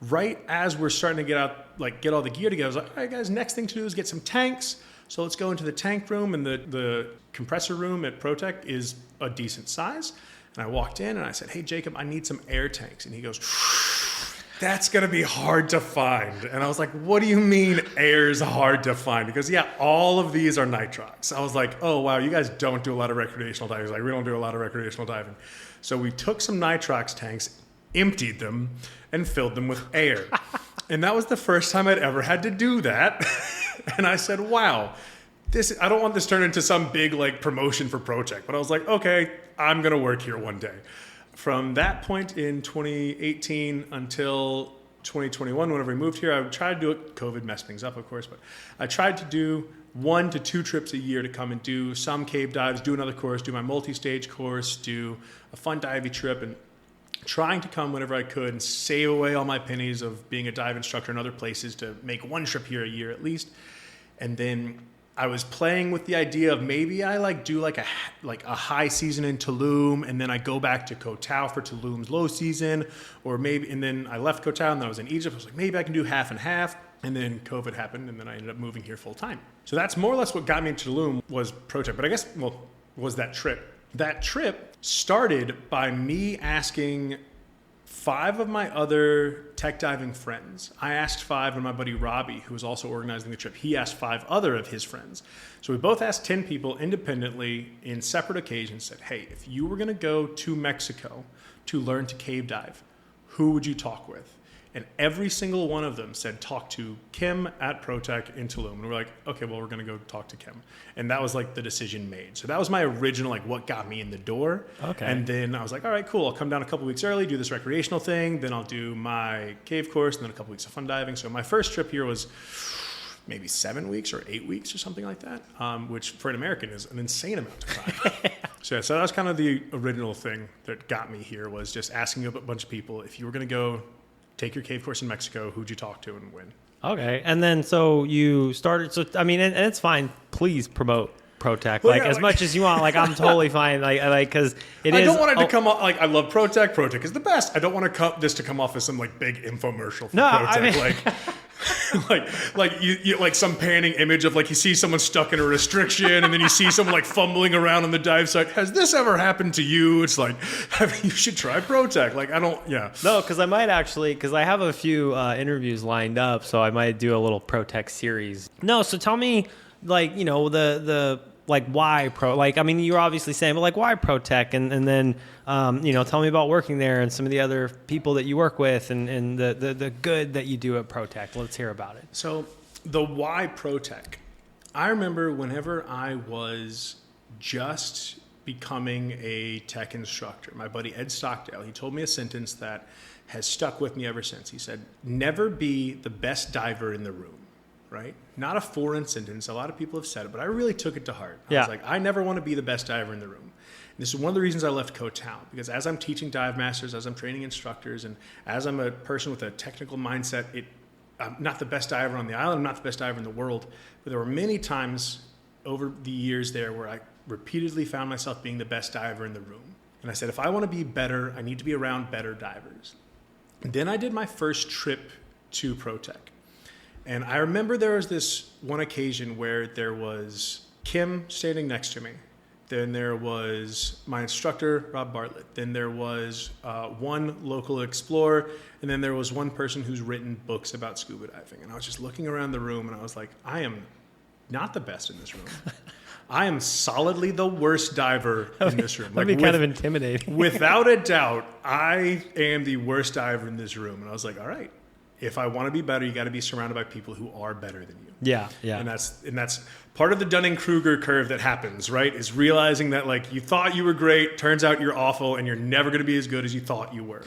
right as we're starting to get out, get all the gear together, I was like, all right, guys, next thing to do is get some tanks. So let's go into the tank room, and the compressor room at ProTec is a decent size. And I walked in and I said, hey, Jacob, I need some air tanks. And he goes, that's going to be hard to find. And I was like, what do you mean air's hard to find? Because all of these are nitrox. I was like, oh, wow, you guys don't do a lot of recreational diving. We don't do a lot of recreational diving. So we took some nitrox tanks, emptied them, and filled them with air. And that was the first time I'd ever had to do that. And I said, wow, I don't want this to turn into some big promotion for ProTec. But I was like, okay, I'm going to work here one day. From that point in 2018 until 2021, whenever we moved here, I tried to do it. COVID messed things up, of course, but I tried to do 1 to 2 trips a year to come and do some cave dives, do another course, do my multi-stage course, do a fun divey trip, and trying to come whenever I could and save away all my pennies of being a dive instructor in other places to make 1 trip here a year at least. And then I was playing with the idea of maybe I do a high season in Tulum, and then I go back to Koh Tao for Tulum's low season, and then I left Koh Tao and then I was in Egypt. I was like, maybe I can do half and half. And then COVID happened, and then I ended up moving here full time. So that's more or less what got me into Tulum was ProTec. But I guess, was that trip. That trip started by me asking 5 of my other tech diving friends. I asked 5, and my buddy Robbie, who was also organizing the trip, he asked 5 other of his friends. So we both asked 10 people independently in separate occasions, said, hey, if you were going to go to Mexico to learn to cave dive, who would you talk with? And every single one of them said, talk to Kim at ProTec in Tulum. And we're like, okay, well, we're going to go talk to Kim. And that was the decision made. So that was my original, what got me in the door. Okay. And then I was like, all right, cool. I'll come down a couple weeks early, do this recreational thing. Then I'll do my cave course, and then a couple weeks of fun diving. So my first trip here was maybe 7 weeks or 8 weeks or something like that, which for an American is an insane amount of time. So that was kind of the original thing that got me here, was just asking a bunch of people, if you were going to go take your cave course in Mexico, who'd you talk to and when? Okay. And then so you started, so I mean, and it's fine. Please promote ProTec as much as you want. Like, I'm totally fine. Because I don't want it to come off like, I love ProTec. ProTec is the best. I don't want this to come off as some like big infomercial for ProTec. I mean, like some panning image of like, you see someone stuck in a restriction, and then you see someone like fumbling around on the dive site. Has this ever happened to you? It's like, you should try ProTec. Like, No, because I might actually, because I have a few interviews lined up, so I might do a little ProTec series. No, so tell me, like, the like, why I mean, you're obviously saying, but like, why ProTec? And then, tell me about working there and some of the other people that you work with and the good that you do at ProTec. Let's hear about it. So the why ProTec, I remember whenever I was just becoming a tech instructor, my buddy Ed Stockdale, he told me a sentence that has stuck with me ever since. He said, never be the best diver in the room. Right? Not a foreign sentence. A lot of people have said it, but I really took it to heart. I was like, I never want to be the best diver in the room. And this is one of the reasons I left Cotown, because as I'm teaching dive masters, as I'm training instructors, and as I'm a person with a technical mindset, I'm not the best diver on the island. I'm not the best diver in the world. But there were many times over the years there where I repeatedly found myself being the best diver in the room. And I said, if I want to be better, I need to be around better divers. And then I did my first trip to ProTec. And I remember there was this one occasion where there was Kim standing next to me. Then there was my instructor, Rob Bartlett. Then there was one local explorer. And then there was one person who's written books about scuba diving. And I was just looking around the room, and I was like, I am not the best in this room. I am solidly the worst diver in this room. That'd be kind of intimidating. Without a doubt, I am the worst diver in this room. And I was like, all right. If I want to be better, you got to be surrounded by people who are better than you. Yeah. And that's part of the Dunning-Kruger curve that happens, right? Is realizing that like you thought you were great, turns out you're awful, and you're never going to be as good as you thought you were.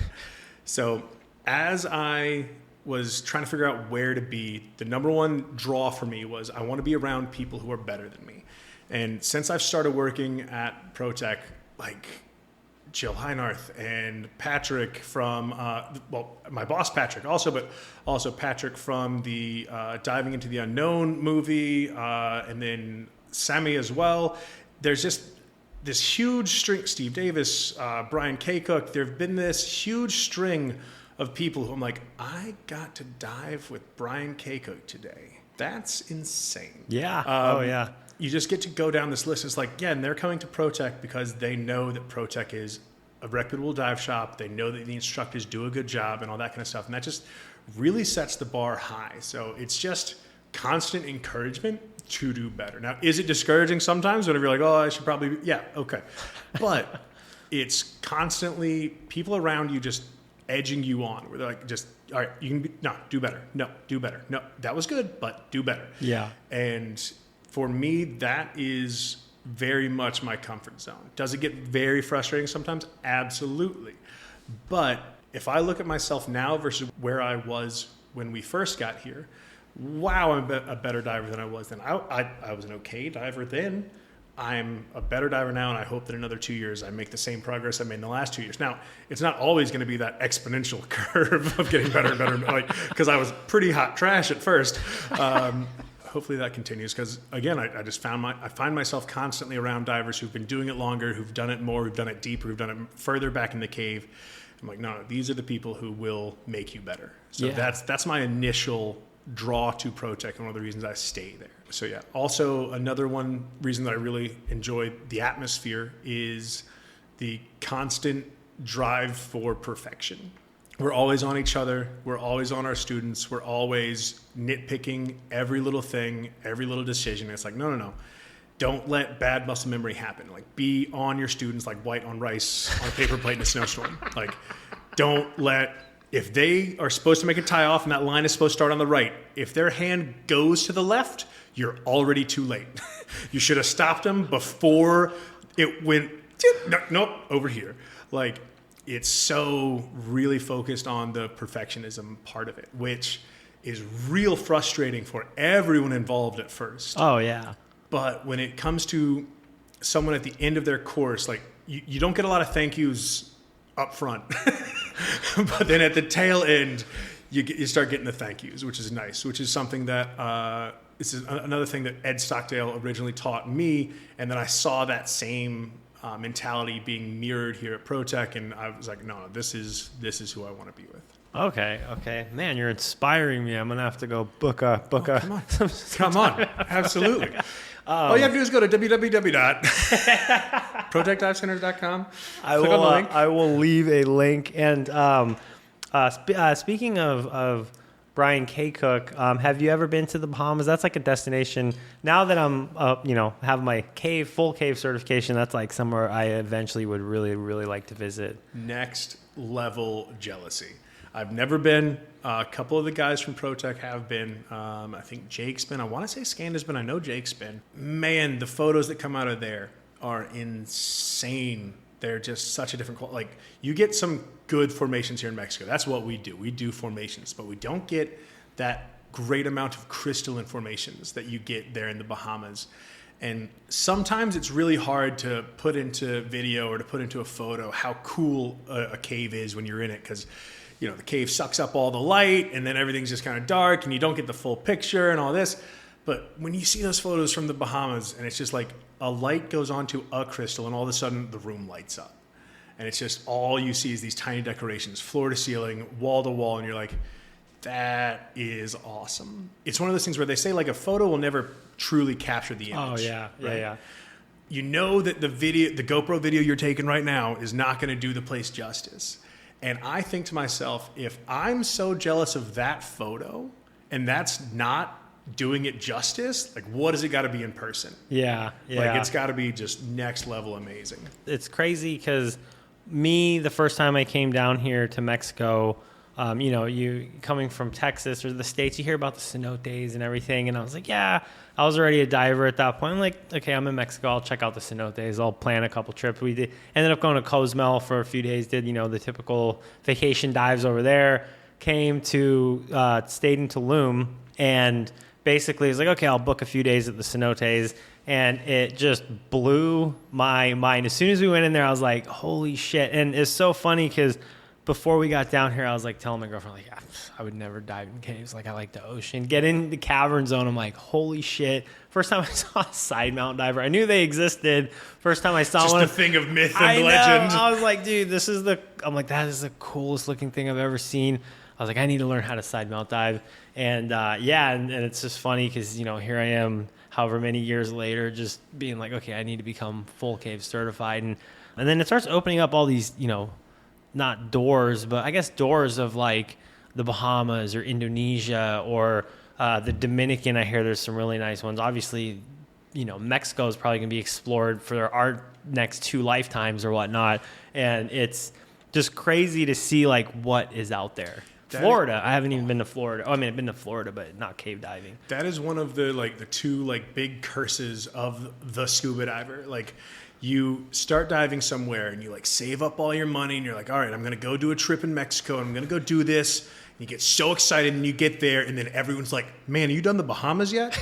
So as I was trying to figure out where to be, the number one draw for me was I want to be around people who are better than me. And since I've started working at ProTec, like Jill Heinarth and Patrick from, my boss Patrick also, but also Patrick from the Diving into the Unknown movie, and then Sammy as well. There's just this huge string, Steve Davis, Brian K. Cook, there have been this huge string of people who I'm like, I got to dive with Brian K. Cook today. That's insane. Yeah. You just get to go down this list. It's like, and they're coming to ProTec because they know that ProTec is a reputable dive shop. They know that the instructors do a good job and all that kind of stuff. And that just really sets the bar high. So it's just constant encouragement to do better. Now, is it discouraging sometimes whenever you're like, oh, I should probably, okay. But it's constantly people around you just edging you on, where they're like, just, all right, you can do better. No, do better. No, that was good, but do better. Yeah. And for me, that is very much my comfort zone. Does it get very frustrating sometimes? Absolutely. But if I look at myself now versus where I was when we first got here, wow, I'm a better diver than I was then. I was an okay diver then. I'm a better diver now, and I hope that in another 2 years I make the same progress I made in the last 2 years. Now, it's not always going to be that exponential curve of getting better and better, because I was pretty hot trash at first. Hopefully that continues, because again, I just find myself constantly around divers who've been doing it longer, who've done it more, who've done it deeper, who've done it further back in the cave. I'm like, no, these are the people who will make you better. So that's my initial draw to ProTec, and one of the reasons I stay there. So yeah. Also, another one reason that I really enjoy the atmosphere is the constant drive for perfection. We're always on each other. We're always on our students. We're always nitpicking every little thing, every little decision. It's like, no. Don't let bad muscle memory happen. Like, be on your students like white on rice on a paper plate in a snowstorm. Like, don't let, if they are supposed to make a tie off and that line is supposed to start on the right, if their hand goes to the left, you're already too late. You should have stopped them before it went, nope, over here. Like, it's so really focused on the perfectionism part of it, which is real frustrating for everyone involved at first. Oh, yeah. But when it comes to someone at the end of their course, like you don't get a lot of thank yous up front. But then at the tail end, you start getting the thank yous, which is nice, which is something that this is another thing that Ed Stockdale originally taught me. And then I saw that same mentality being mirrored here at ProTec, and I was like, no, this is who I want to be with. Okay. Man, you're inspiring me. I'm going to have to go book a. Come on. Come on. Absolutely. All you have to do is go to www.protecdivecenter.com. Click on the link. I will leave a link. And speaking of Brian K. Cook, have you ever been to the Bahamas? That's like a destination. Now that I'm, have my full cave certification, that's like somewhere I eventually would really, really like to visit. Next level jealousy. I've never been. A couple of the guys from ProTec have been. I think Jake's been. I want to say Scanda's been. I know Jake's been. Man, the photos that come out of there are insane. They're just such a different quality. Like, you get some good formations here in Mexico. That's what we do. We do formations, but we don't get that great amount of crystalline formations that you get there in the Bahamas. And sometimes it's really hard to put into video or to put into a photo how cool a cave is when you're in it, because the cave sucks up all the light and then everything's just kind of dark and you don't get the full picture and all this. But when you see those photos from the Bahamas and it's just like a light goes onto a crystal and all of a sudden the room lights up. And it's just all you see is these tiny decorations, floor to ceiling, wall to wall. And you're like, that is awesome. It's one of those things where they say like a photo will never truly capture the image. Oh, yeah. Right? Yeah. You know that the GoPro video you're taking right now is not going to do the place justice. And I think to myself, if I'm so jealous of that photo and that's not doing it justice, like what does it got to be in person? Yeah. Like it's got to be just next level amazing. It's crazy because the first time I came down here to Mexico, you coming from Texas or the States, you hear about the cenotes and everything. And I was like, yeah, I was already a diver at that point. I'm like, okay, I'm in Mexico. I'll check out the cenotes. I'll plan a couple trips. We ended up going to Cozumel for a few days, did, the typical vacation dives over there, stayed in Tulum, and basically it was like, okay, I'll book a few days at the cenotes. And it just blew my mind. As soon as we went in there, I was like, holy shit. And it's so funny because before we got down here, I was like telling my girlfriend, like, I would never dive in caves. Like, I like the ocean. Get in the cavern zone. I'm like, holy shit. First time I saw a side mount diver. I knew they existed. First time I saw just one. Just a thing of myth and legend. I was like, dude, I'm like, that is the coolest looking thing I've ever seen. I was like, I need to learn how to side mount dive. And and it's just funny because, here I am, however many years later, just being like, okay, I need to become full cave certified. And then it starts opening up all these, not doors, but I guess doors of like the Bahamas or Indonesia or the Dominican. I hear there's some really nice ones. Obviously, Mexico is probably going to be explored for our next 2 lifetimes or whatnot. And it's just crazy to see like what is out there. Florida. I haven't even been to Florida. Oh, I mean, I've been to Florida, but not cave diving. That is one of the 2 big curses of the scuba diver. Like, you start diving somewhere and you save up all your money and you're like, all right, I'm going to go do a trip in Mexico and I'm going to go do this. And you get so excited and you get there and then everyone's like, man, are you done the Bahamas yet?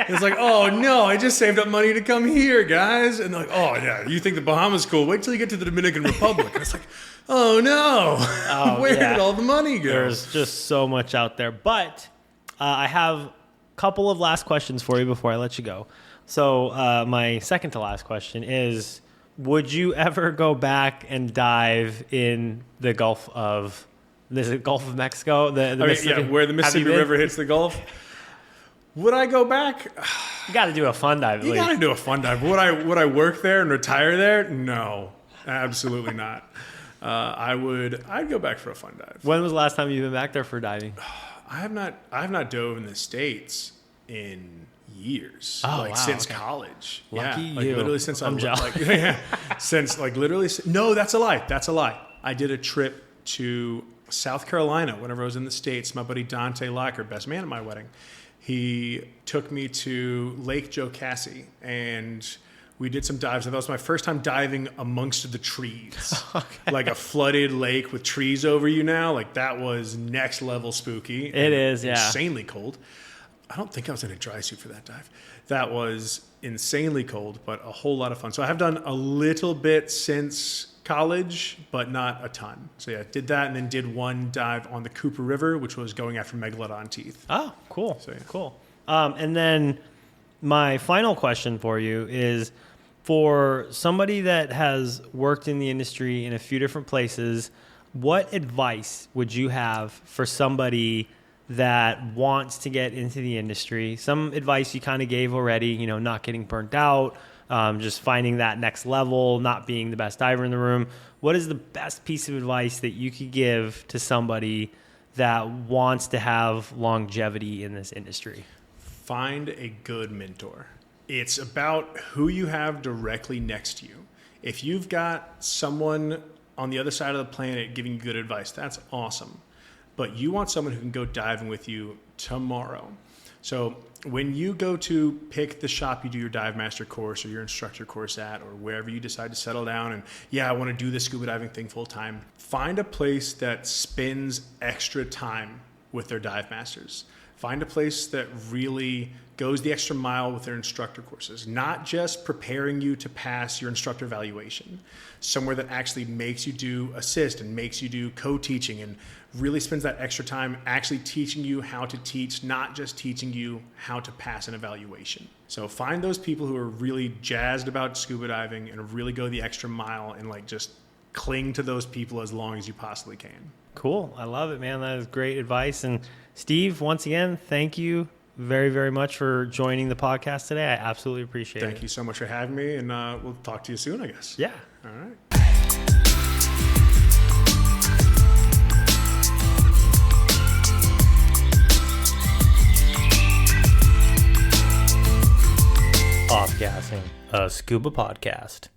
It's like, oh no, I just saved up money to come here, guys. And they're like, oh yeah, you think the Bahamas cool? Wait till you get to the Dominican Republic. And it's like, oh no, where did all the money go? There's just so much out there. But I have a couple of last questions for you before I let you go. So my second to last question is, would you ever go back and dive in the Gulf of Mexico? Where the Mississippi River hits the Gulf? Would I go back? You got to do a fun dive. You got to do a fun dive. Would I work there and retire there? No, absolutely not. I'd go back for a fun dive. When was the last time you've been back there for diving? I have not dove in the States in years. Oh, wow, since college. Lucky you. Literally since I'm jealous. No, that's a lie. I did a trip to South Carolina whenever I was in the States. My buddy Dante Locker, best man at my wedding, he took me to Lake Jocassee, and We did some dives. That was my first time diving amongst the trees. Okay. Like a flooded lake with trees over you now. Like that was next level spooky. It is, yeah. Insanely cold. I don't think I was in a dry suit for that dive. That was insanely cold, but a whole lot of fun. So I have done a little bit since college, but not a ton. So yeah, did that and then did one dive on the Cooper River, which was going after megalodon teeth. Oh, cool. So, yeah. Cool. And then my final question for you is, for somebody that has worked in the industry in a few different places, what advice would you have for somebody that wants to get into the industry? Some advice you kind of gave already, you know, not getting burnt out, just finding that next level, not being the best diver in the room. What is the best piece of advice that you could give to somebody that wants to have longevity in this industry? Find a good mentor. It's about who you have directly next to you. If you've got someone on the other side of the planet giving you good advice, that's awesome. But you want someone who can go diving with you tomorrow. So when you go to pick the shop you do your dive master course or your instructor course at, or wherever you decide to settle down and, yeah, I want to do this scuba diving thing full time, find a place that spends extra time with their dive masters. Find a place that really goes the extra mile with their instructor courses, not just preparing you to pass your instructor evaluation, somewhere that actually makes you do assist and makes you do co-teaching and really spends that extra time actually teaching you how to teach, not just teaching you how to pass an evaluation. So find those people who are really jazzed about scuba diving and really go the extra mile and like just cling to those people as long as you possibly can. Cool. I love it, man. That is great advice. And Steve, once again, thank you very, very much for joining the podcast today. I absolutely appreciate it. Thank you so much for having me, and we'll talk to you soon, I guess. Yeah. All right. Off-gassing, a scuba podcast.